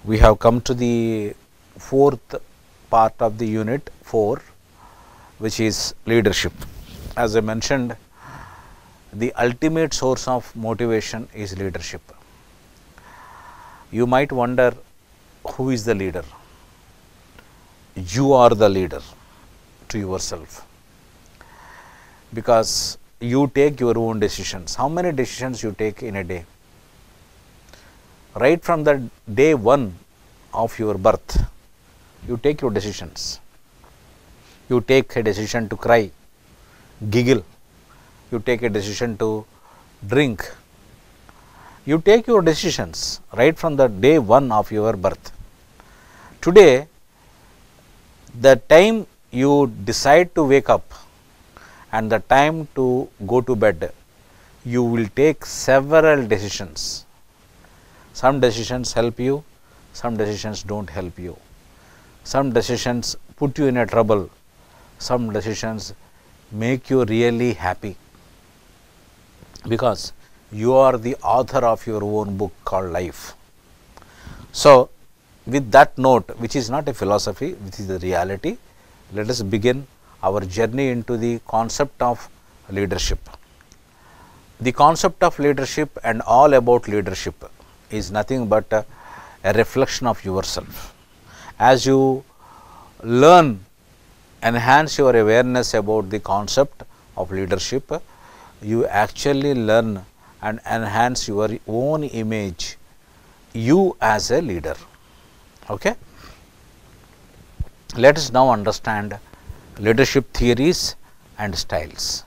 we have come to the fourth part of the unit 4, which is leadership. As I mentioned, the ultimate source of motivation is leadership. You might wonder, who is the leader? You are the leader to yourself, because you take your own decisions. How many decisions you take in a day? Right from the day 1 of your birth, you take your decisions. You take a decision to cry, giggle. You take a decision to drink. You take your decisions right from the day 1 of your birth. Today, the time you decide to wake up and the time to go to bed, you will take several decisions. Some decisions help you, some decisions do not help you. Some decisions put you in a trouble, some decisions make you really happy, because you are the author of your own book called life. So, with that note, which is not a philosophy, which is the reality, let us begin our journey into the concept of leadership. The concept of leadership and all about leadership is nothing but a reflection of yourself. As you learn, enhance your awareness about the concept of leadership, you actually learn and enhance your own image, you as a leader. Okay? Let us now understand leadership theories and styles.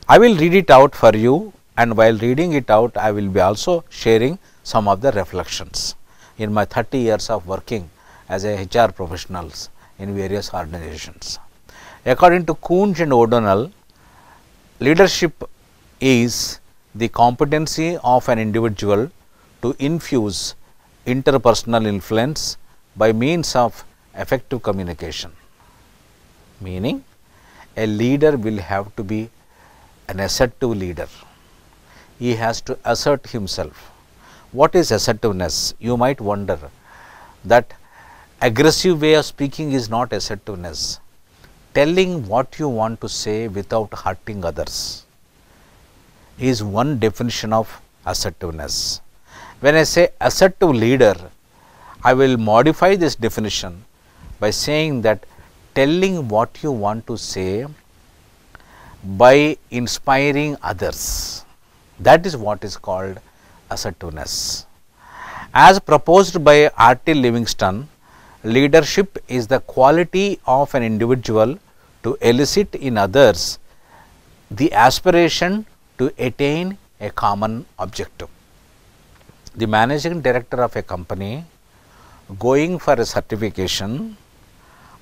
I will read it out for you, and while reading it out, I will be also sharing some of the reflections in my 30 years of working as a HR professionals in various organizations. According to Coons and O'Donnell, leadership is the competency of an individual to infuse interpersonal influence by means of effective communication. Meaning, a leader will have to be an assertive leader. He has to assert himself. What is assertiveness? You might wonder that aggressive way of speaking is not assertiveness. Telling what you want to say without hurting others is one definition of assertiveness. When I say assertive leader, I will modify this definition by saying that telling what you want to say by inspiring others, that is what is called assertiveness. As proposed by R.T. Livingston, leadership is the quality of an individual to elicit in others the aspiration to attain a common objective. The managing director of a company going for a certification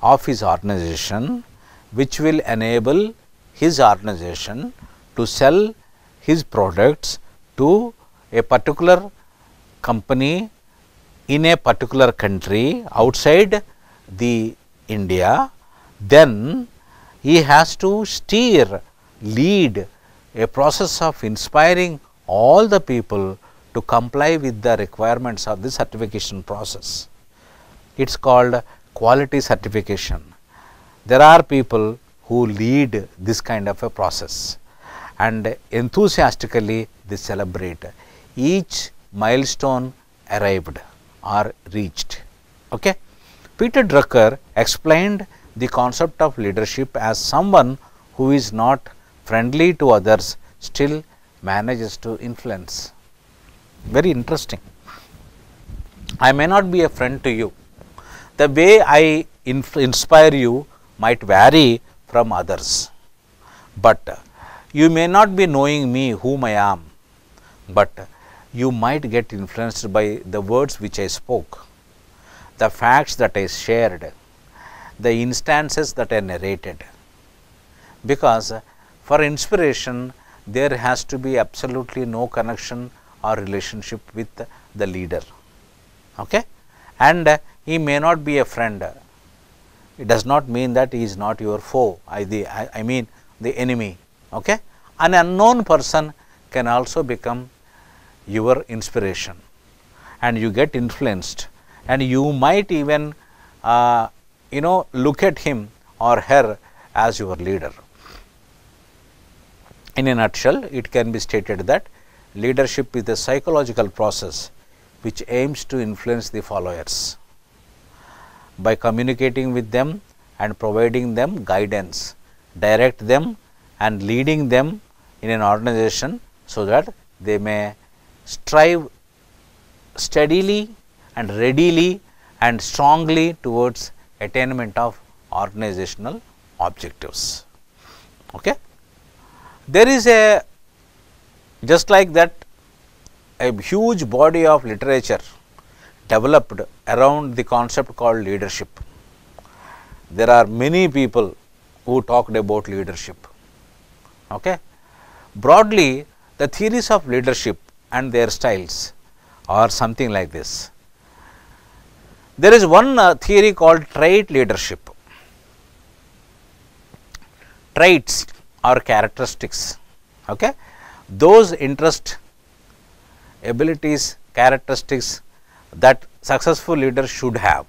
of his organization, which will enable his organization to sell his products to a particular company in a particular country outside the India, then he has to lead a process of inspiring all the people to comply with the requirements of the certification process. It is called quality certification. There are people who lead this kind of a process and enthusiastically they celebrate each milestone arrived or reached. Okay? Peter Drucker explained the concept of leadership as someone who is not friendly to others still manages to influence. Very interesting. I may not be a friend to you. The way I inspire you might vary from others, but you may not be knowing me whom I am, but you might get influenced by the words which I spoke, the facts that I shared, the instances that I narrated, because for inspiration there has to be absolutely no connection or relationship with the leader. Okay? And he may not be a friend. It does not mean that he is not your foe, I mean the enemy. Okay? An unknown person can also become your inspiration. and you get influenced, and you might even look at him or her as your leader. In a nutshell, it can be stated that leadership is a psychological process which aims to influence the followers by communicating with them and providing them guidance, direct them and leading them in an organization so that they may strive steadily and readily and strongly towards attainment of organizational objectives. Okay. There is just like that, a huge body of literature developed around the concept called leadership. There are many people who talked about leadership. Okay. Broadly, the theories of leadership and their styles are something like this. There is one theory called trait leadership. Traits or characteristics, okay? Those interest, abilities, characteristics that successful leaders should have.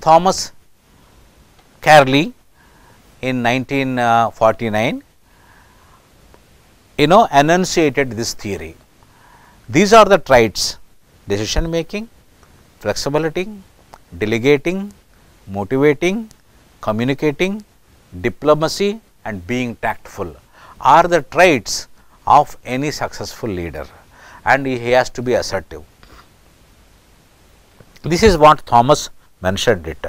Thomas Carlyle in 1949 enunciated this theory. These are the traits: decision making, flexibility, delegating, motivating, communicating, diplomacy and being tactful are the traits of any successful leader, and he has to be assertive. This is what Thomas mentioned it.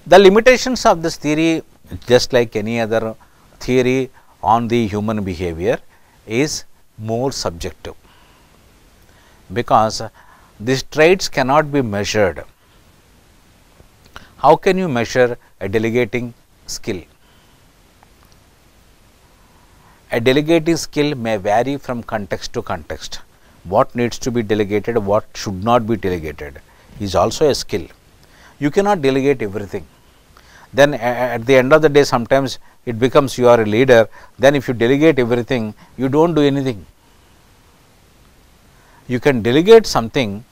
The limitations of this theory, just like any other theory on the human behavior, is more subjective, because these traits cannot be measured. How can you measure a delegating skill? A delegating skill may vary from context to context. What needs to be delegated, what should not be delegated is also a skill. You cannot delegate everything. Then at the end of the day, sometimes it becomes you are a leader, then if you delegate everything, you do not do anything. You can delegate something,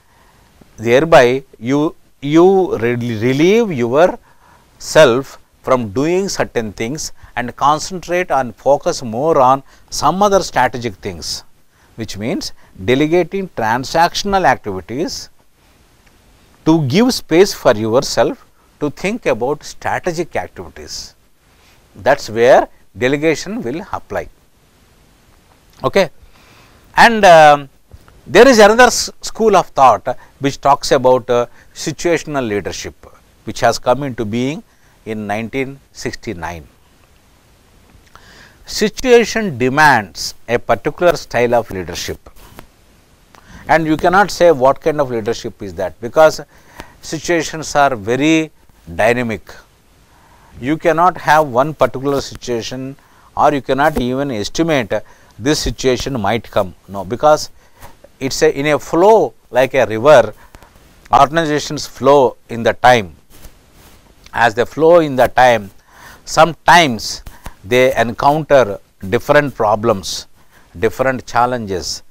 thereby you relieve yourself from doing certain things and concentrate and focus more on some other strategic things, which means delegating transactional activities to give space for yourself to think about strategic activities. That is where delegation will apply. Okay. And there is another school of thought which talks about situational leadership, which has come into being in 1969. Situation demands a particular style of leadership, and you cannot say what kind of leadership is that, because situations are very dynamic. You cannot have one particular situation, or you cannot even estimate this situation might come. No, because it is in a flow like a river. Organizations flow in the time. As they flow in the time, sometimes they encounter different problems, different challenges,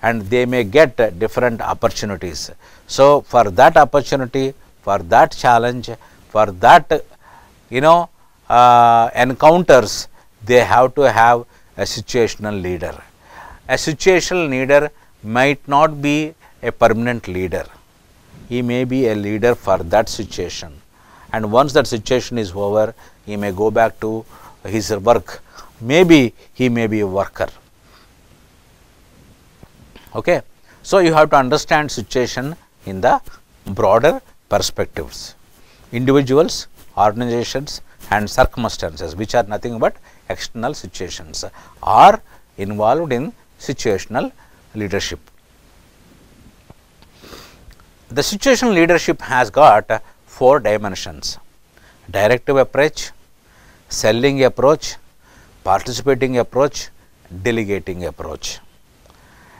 and they may get different opportunities. So, for that opportunity, for that challenge, for that encounters, they have to have a situational leader. A situational leader might not be a permanent leader. He may be a leader for that situation, and once that situation is over, he may go back to his work. Maybe he may be a worker. Okay. So, you have to understand situation in the broader perspectives. Individuals, organizations and circumstances, which are nothing but external situations, are involved in situational leadership. The situational leadership has got 4 dimensions: directive approach, selling approach, participating approach, delegating approach.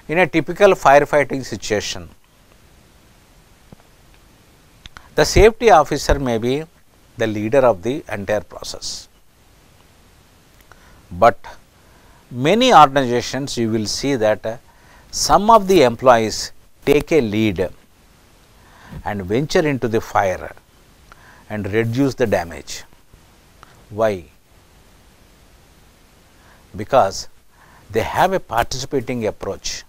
In a typical firefighting situation, the safety officer may be the leader of the entire process, but many organizations you will see that some of the employees take a lead and venture into the fire and reduce the damage. Why? Because they have a participating approach.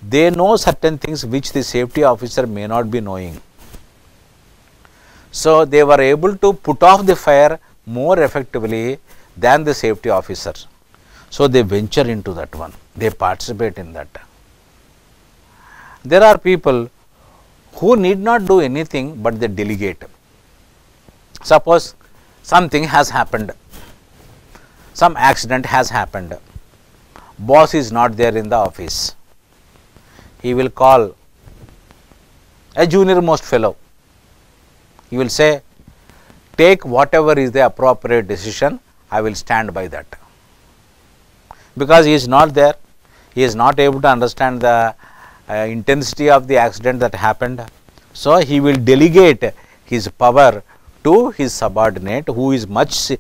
They know certain things which the safety officer may not be knowing. So, they were able to put off the fire more effectively than the safety officer. So, they venture into that one, they participate in that. There are people who need not do anything, but they delegate. Suppose something has happened, some accident has happened, boss is not there in the office. He will call a junior most fellow. He will say, take whatever is the appropriate decision, I will stand by that. Because he is not there, he is not able to understand the intensity of the accident that happened. So, he will delegate his power to his subordinate who is much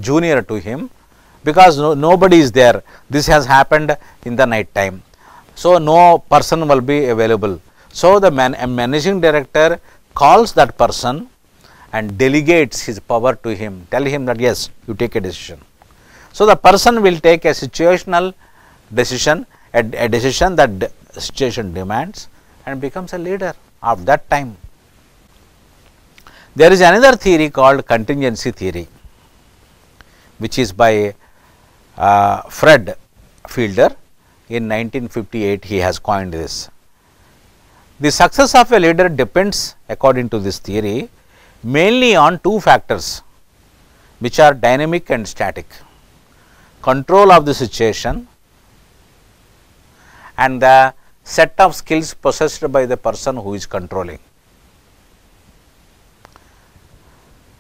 junior to him, because nobody is there. This has happened in the night time. So, no person will be available. So, the managing director calls that person and delegates his power to him, tell him that yes, you take a decision. So, the person will take a situational decision, a decision that the situation demands, and becomes a leader of that time. There is another theory called contingency theory, which is by Fred Fielder. In 1958, he has coined this. The success of a leader depends, according to this theory, mainly on two factors, which are dynamic and static: control of the situation and the set of skills possessed by the person who is controlling.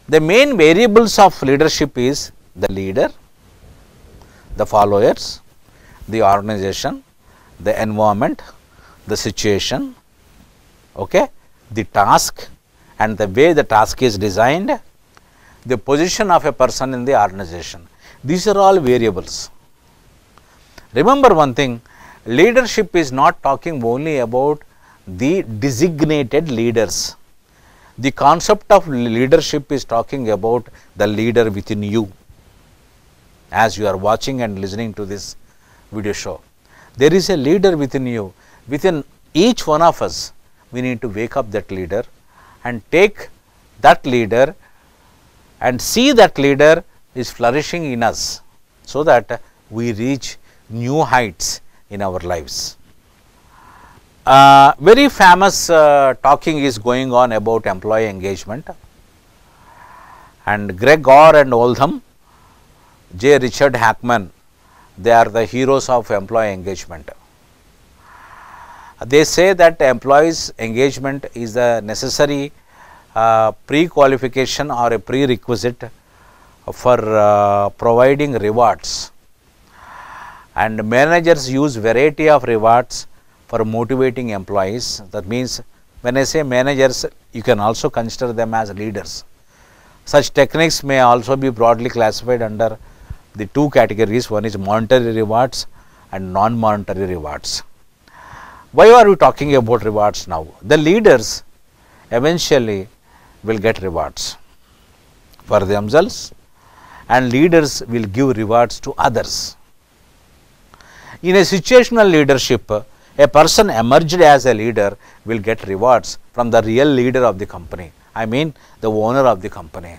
The main variables of leadership is the leader, the followers, the organization, the environment, the situation, okay, the task and the way the task is designed, the position of a person in the organization. These are all variables. Remember one thing, leadership is not talking only about the designated leaders. The concept of leadership is talking about the leader within you. As you are watching and listening to this video show, there is a leader within you. Within each one of us, we need to wake up that leader and take that leader and see that leader is flourishing in us, so that we reach new heights in our lives. Very famous talking is going on about employee engagement, and Greg Orr and Oldham, J. Richard Hackman, they are the heroes of employee engagement. They say that employees engagement is a necessary pre-qualification or a prerequisite for providing rewards, and managers use variety of rewards for motivating employees. That means, when I say managers, you can also consider them as leaders. Such techniques may also be broadly classified under the two categories. One is monetary rewards and non-monetary rewards. Why are we talking about rewards now? The leaders eventually will get rewards for themselves, and leaders will give rewards to others. In a situational leadership, a person emerged as a leader will get rewards from the real leader of the company. I mean the owner of the company.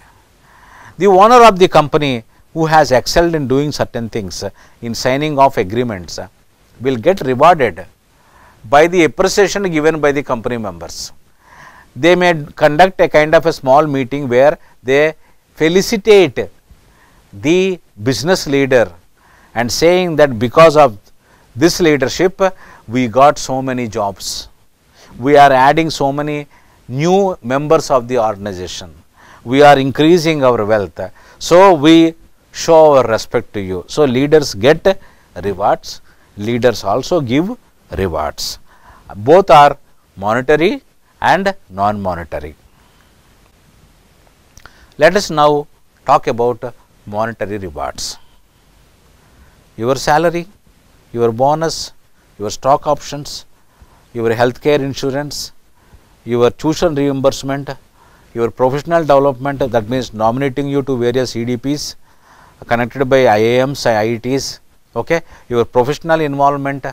The owner of the company who has excelled in doing certain things, in signing off agreements, will get rewarded by the appreciation given by the company members. They may conduct a kind of a small meeting where they felicitate the business leader and saying that because of this leadership, we got so many jobs, we are adding so many new members of the organization, we are increasing our wealth, so we show our respect to you. So, leaders get rewards, leaders also give rewards. Both are monetary and non-monetary. Let us now talk about monetary rewards. Your salary, your bonus, your stock options, your healthcare insurance, your tuition reimbursement, your professional development, that means nominating you to various EDPs connected by IIMs and IITs, okay, your professional involvement,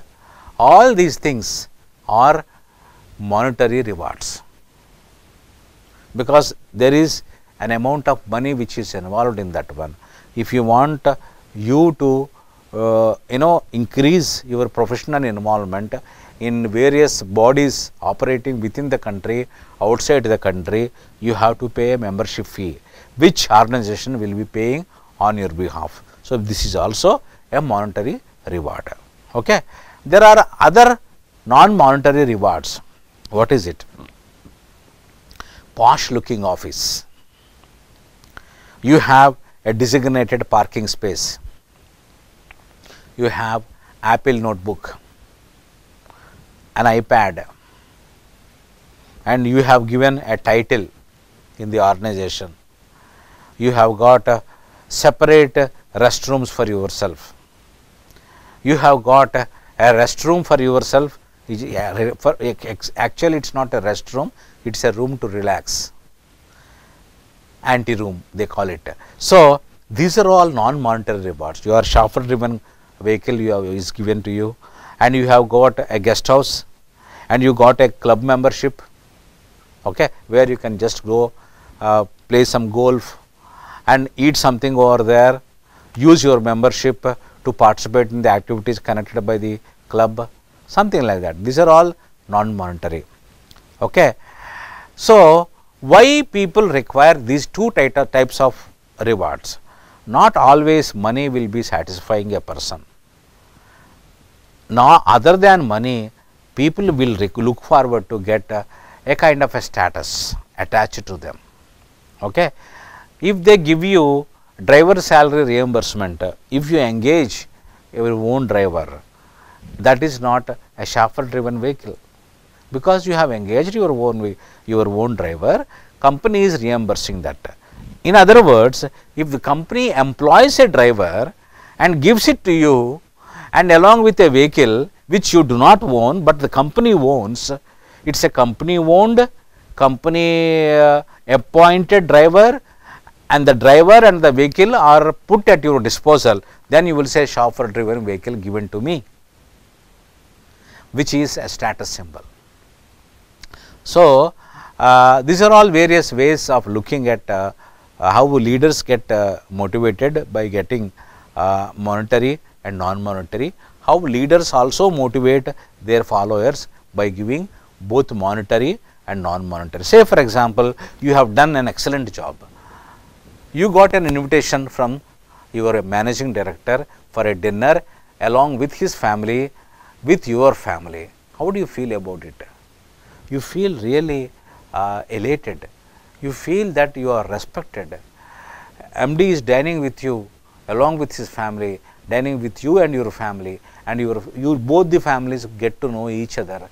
all these things are monetary rewards, because there is an amount of money which is involved in that one. If you want you to increase your professional involvement in various bodies operating within the country, outside the country, you have to pay a membership fee, which organization will be paying on your behalf. So, this is also a monetary reward. Okay. There are other non-monetary rewards. What is it? Posh looking office. You have a designated parking space. You have Apple notebook, an iPad, and you have given a title in the organization. You have got separate restrooms for yourself. You have got a restroom for yourself. Actually, it is not a restroom, it is a room to relax, anti-room they call it. So, these are all non-monetary rewards. Your chauffeur driven vehicle is given to you, and you have got a guest house, and you got a club membership, okay, where you can just go play some golf and eat something over there, use your membership to participate in the activities connected by the club, something like that. These are all non-monetary. Okay. So, why people require these two types of rewards? Not always money will be satisfying a person. Now, other than money, people will look forward to get a kind of a status attached to them. Okay. If they give you driver salary reimbursement, if you engage your own driver, that is not a chauffeur driven vehicle, because you have engaged your own driver, company is reimbursing that. In other words, if the company employs a driver and gives it to you, and along with a vehicle which you do not own, but the company owns, it is a company owned, company appointed driver, and the driver and the vehicle are put at your disposal, then you will say chauffeur driven vehicle given to me, which is a status symbol. So, these are all various ways of looking at how leaders get motivated by getting monetary and non-monetary, how leaders also motivate their followers by giving both monetary and non-monetary. Say for example, you have done an excellent job, you got an invitation from your managing director for a dinner along with his family, with your family. How do you feel about it? You feel really elated, you feel that you are respected. MD is dining with you along with his family, dining with you and your family, and you both the families get to know each other,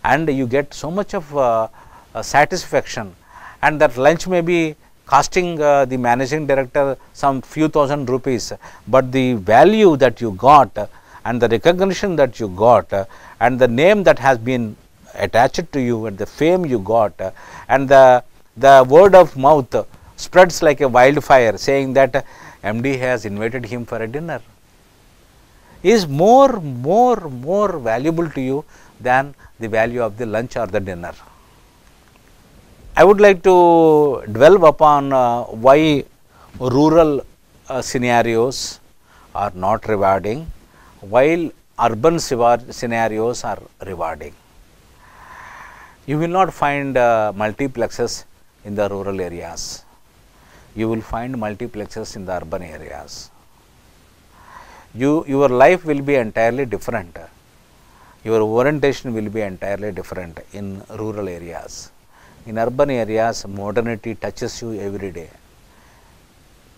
and you get so much of satisfaction, and that lunch may be costing the managing director some few thousand rupees, but the value that you got and the recognition that you got and the name that has been attached to you and the fame you got and the word of mouth spreads like a wildfire saying that MD has invited him for a dinner is more valuable to you than the value of the lunch or the dinner. I would like to dwell upon why rural scenarios are not rewarding, while urban scenarios are rewarding. You will not find multiplexes in the rural areas, you will find multiplexes in the urban areas. Your life will be entirely different, your orientation will be entirely different in rural areas. In urban areas, modernity touches you every day.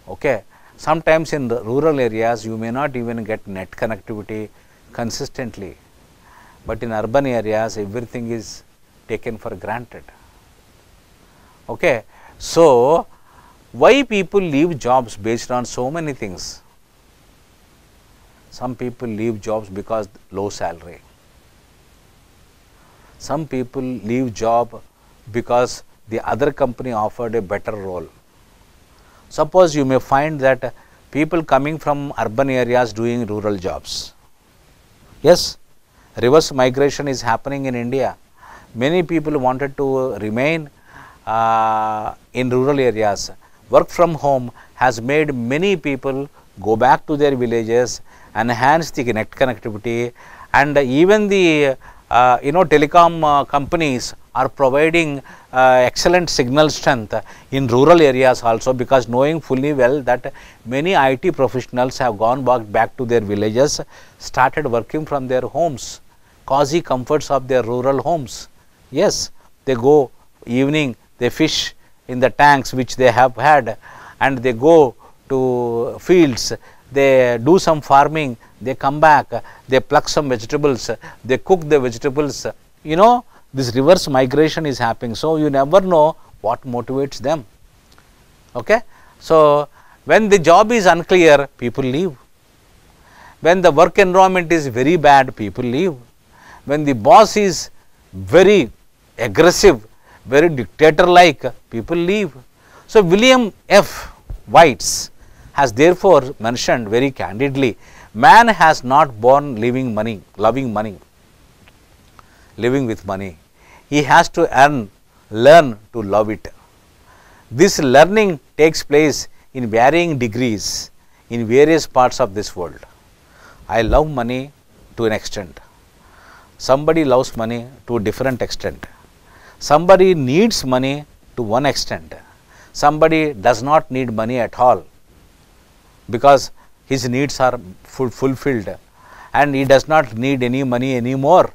Okay. Sometimes in the rural areas, you may not even get net connectivity consistently, but in urban areas, everything is taken for granted. Okay. So, why people leave jobs based on so many things? Some people leave jobs because low salary. some people leave job because the other company offered a better role. Suppose you may find that people coming from urban areas doing rural jobs. Yes, reverse migration is happening in India. Many people wanted to remain in rural areas. Work from home has made many people go back to their villages, enhance the connectivity, and even the telecom companies are providing excellent signal strength in rural areas also, because knowing fully well that many IT professionals have gone back to their villages, started working from their homes, cozy comforts of their rural homes. Yes, they go evening, they fish in the tanks which they have had, and they go to fields, they do some farming, they come back, they pluck some vegetables, they cook the vegetables. This reverse migration is happening. So, you never know what motivates them. Okay? So, when the job is unclear, people leave. When the work environment is very bad, people leave. When the boss is very aggressive, very dictator-like, people leave. So, William F. White has therefore mentioned very candidly, man has not born loving money, living with money. He has to learn to love it. This learning takes place in varying degrees in various parts of this world. I love money to an extent. Somebody loves money to a different extent. Somebody needs money to one extent. Somebody does not need money at all, because his needs are fulfilled and he does not need any money anymore.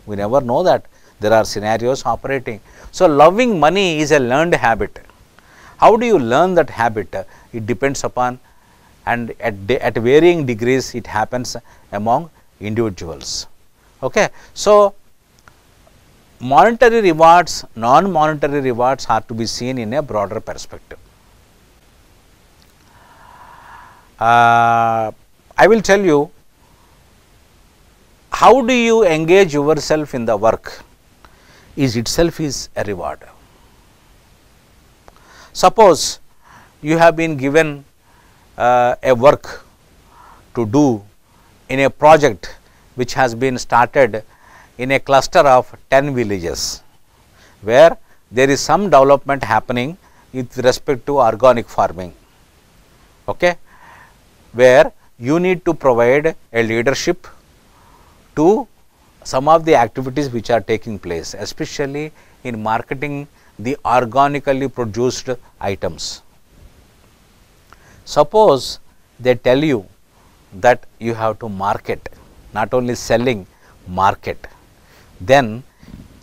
We never know that. There are scenarios operating. So, loving money is a learned habit. How do you learn that habit? It depends upon, and at varying degrees it happens among individuals. Okay. So, monetary rewards, non-monetary rewards are to be seen in a broader perspective. I will tell you, how do you engage yourself in the work is itself is a reward. Suppose you have been given a work to do in a project which has been started in a cluster of 10 villages, where there is some development happening with respect to organic farming, okay, where you need to provide a leadership to some of the activities which are taking place, especially in marketing the organically produced items. Suppose they tell you that you have to market, not only selling, market, then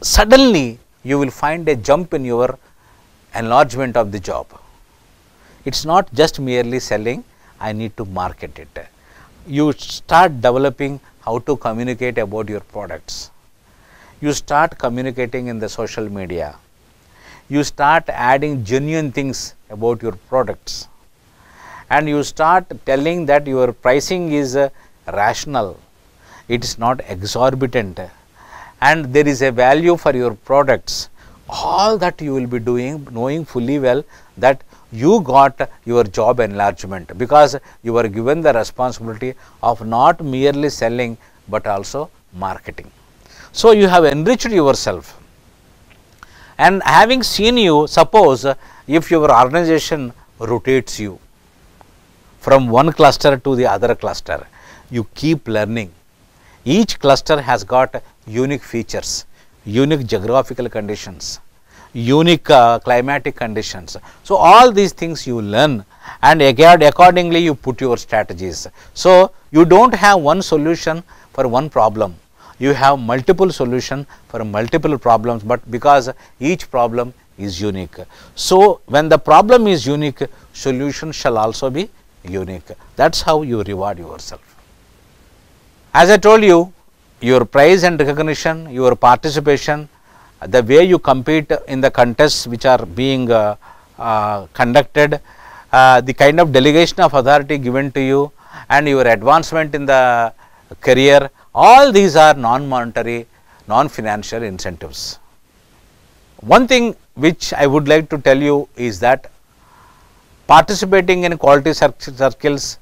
suddenly you will find a jump in your enlargement of the job. It is not just merely selling, I need to market it. You start developing how to communicate about your products. You start communicating in the social media. You start adding genuine things about your products, and you start telling that your pricing is rational, it is not exorbitant, and there is a value for your products. All that you will be doing, knowing fully well that you got your job enlargement, because you were given the responsibility of not merely selling, but also marketing. So, you have enriched yourself, and having seen you, suppose if your organization rotates you from one cluster to the other cluster, you keep learning. Each cluster has got unique features, unique geographical conditions, unique climatic conditions. So, all these things you learn, and accordingly you put your strategies. So, you do not have one solution for one problem, you have multiple solutions for multiple problems, but because each problem is unique. So, when the problem is unique, solution shall also be unique. That is how you reward yourself. As I told you, your prize and recognition, your participation, the way you compete in the contests which are being conducted, the kind of delegation of authority given to you, and your advancement in the career, all these are non-monetary non-financial incentives. One thing which I would like to tell you is that participating in quality circles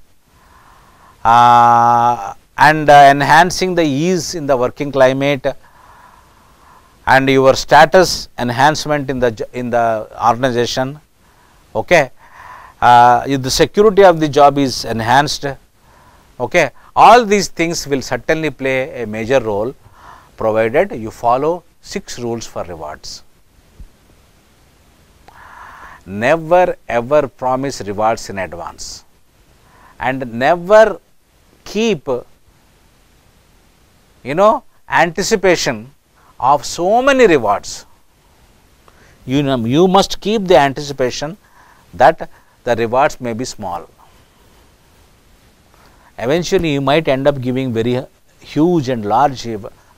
and enhancing the ease in the working climate and your status enhancement in the organization, okay, if the security of the job is enhanced, okay, all these things will certainly play a major role, provided you follow 6 rules for rewards. Never ever promise rewards in advance, and never keep anticipation of so many rewards. You must keep the anticipation that the rewards may be small. Eventually you might end up giving very huge and large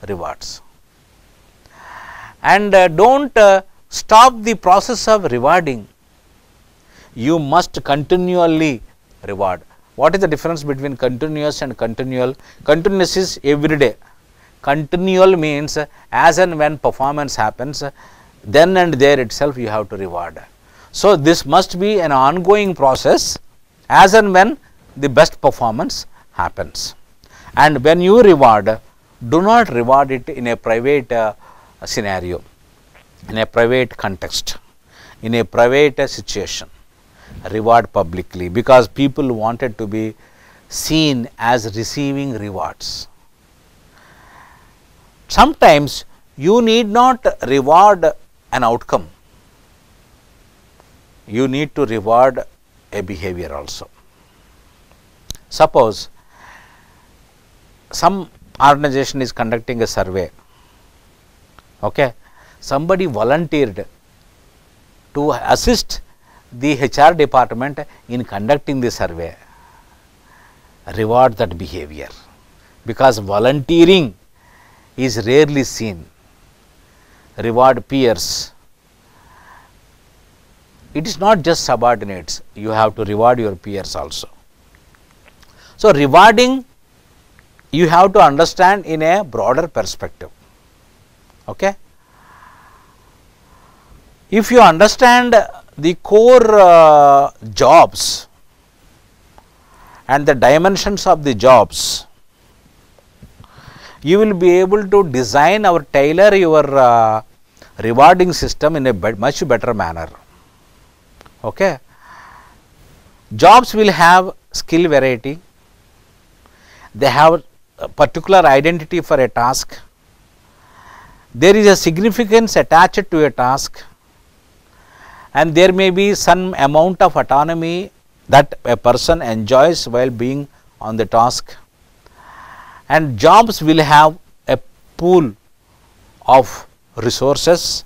rewards. And don't stop the process of rewarding. You must continually reward. What is the difference between continuous and continual? Continuous is every day. Continual means as and when performance happens, then and there itself you have to reward. So this must be an ongoing process as and when the best performance happens. And when you reward, do not reward it in a private scenario, in a private context, in a private situation. Reward publicly, because people wanted to be seen as receiving rewards. Sometimes you need not reward an outcome, you need to reward a behavior also. Suppose some organization is conducting a survey, okay, somebody volunteered to assist the HR department in conducting the survey. Reward that behavior, because volunteering is rarely seen. Reward peers. It is not just subordinates, you have to reward your peers also. So rewarding you have to understand in a broader perspective, okay. If you understand the core jobs and the dimensions of the jobs, you will be able to design or tailor your rewarding system in a much better manner, okay. Jobs will have skill variety, they have a particular identity for a task, there is a significance attached to a task, and there may be some amount of autonomy that a person enjoys while being on the task, and jobs will have a pool of resources,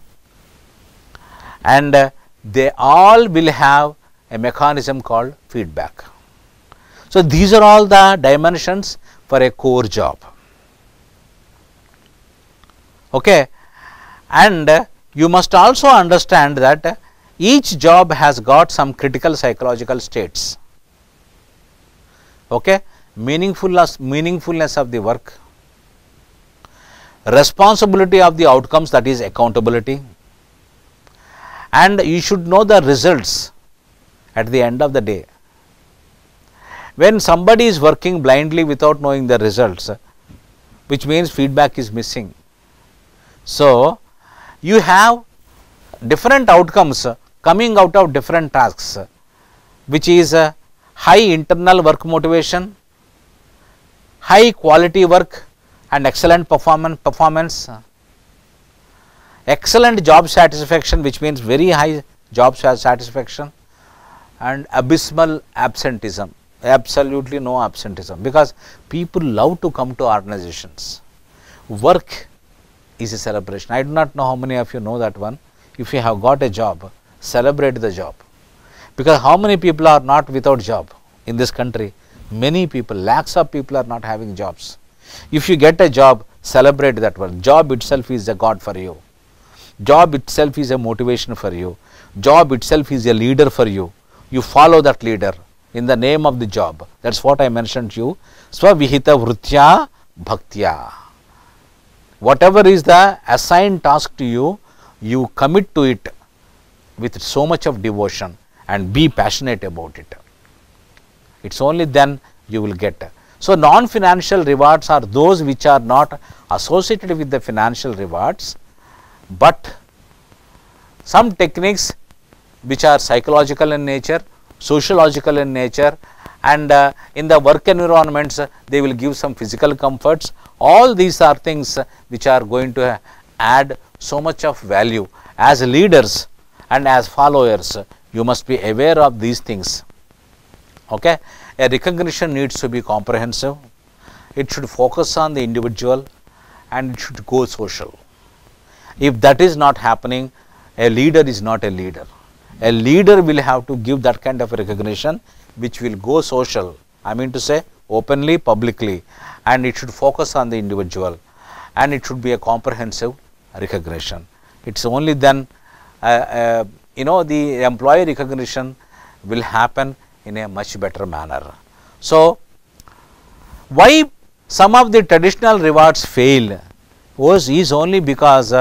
and they all will have a mechanism called feedback. So these are all the dimensions for a core job, okay. And you must also understand that each job has got some critical psychological states, okay. Meaningfulness of the work, responsibility of the outcomes, that is accountability, and you should know the results at the end of the day. When somebody is working blindly without knowing the results, which means feedback is missing. So you have different outcomes coming out of different tasks, which is high internal work motivation, high quality work and excellent performance, excellent job satisfaction, which means very high job satisfaction, and abysmal absenteeism, absolutely no absenteeism, because people love to come to organizations. Work is a celebration. I do not know how many of you know that one. If you have got a job, celebrate the job, because how many people are not without job in this country? Many people, lakhs of people are not having jobs. If you get a job, celebrate that one. Job itself is a God for you. Job itself is a motivation for you. Job itself is a leader for you. You follow that leader in the name of the job. That is what I mentioned to you. Svavihita Vrutya Bhaktya. Whatever is the assigned task to you, you commit to it with so much of devotion and be passionate about it. It's only then you will get. So, non-financial rewards are those which are not associated with the financial rewards, but some techniques which are psychological in nature, sociological in nature, and in the work environments they will give some physical comforts. All these are things which are going to add so much of value. As leaders and as followers, you must be aware of these things. Okay? A recognition needs to be comprehensive, it should focus on the individual, and it should go social. If that is not happening, a leader is not a leader. A leader will have to give that kind of recognition which will go social, I mean to say openly, publicly, and it should focus on the individual, and it should be a comprehensive recognition. It is only then the employee recognition will happen in a much better manner. So, why some of the traditional rewards fail is only because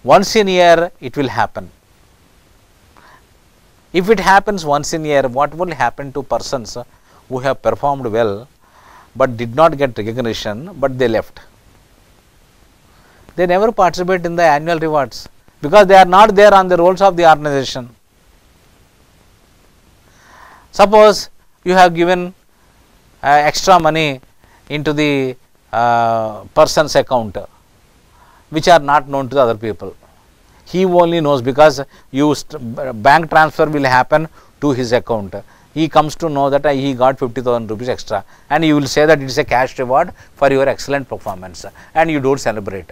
once in a year it will happen. If it happens once in a year, what will happen to persons who have performed well but did not get recognition, but they left? They never participate in the annual rewards because they are not there on the rolls of the organization. Suppose you have given extra money into the person's account which are not known to the other people. He only knows because bank transfer will happen to his account. He comes to know that he got 50,000 rupees extra, and you will say that it is a cash reward for your excellent performance, and you don't celebrate.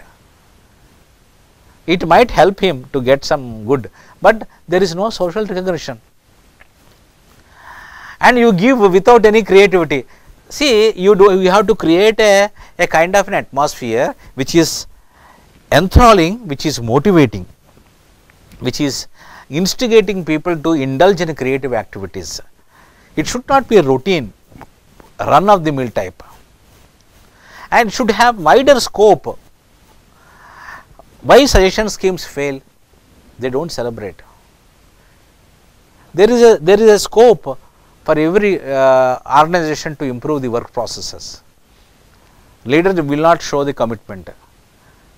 It might help him to get some good, but there is no social recognition. And you give without any creativity. See, you have to create a kind of an atmosphere which is enthralling, which is motivating, which is instigating people to indulge in creative activities. It should not be a routine, run of the mill type, and should have wider scope. Why suggestion schemes fail? They don't celebrate. There is a scope for every organization to improve the work processes. Leaders will not show the commitment.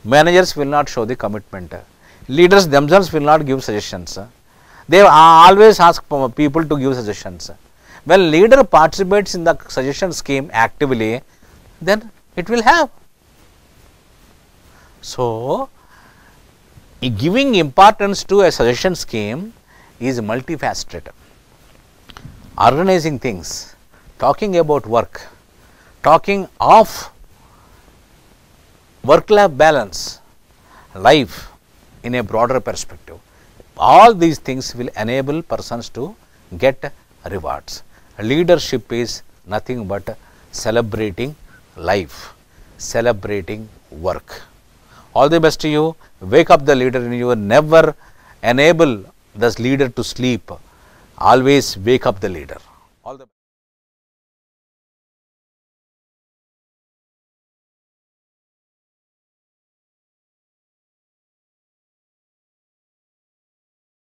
Managers will not show the commitment. Leaders themselves will not give suggestions. They always ask people to give suggestions. When leader participates in the suggestion scheme actively, then it will have. So, giving importance to a suggestion scheme is multifaceted. Organizing things, talking about work, talking of work-life balance, life in a broader perspective. All these things will enable persons to get rewards. Leadership is nothing but celebrating life, celebrating work. All the best to you. Wake up the leader in you. Never enable the leader to sleep. Always wake up the leader. All the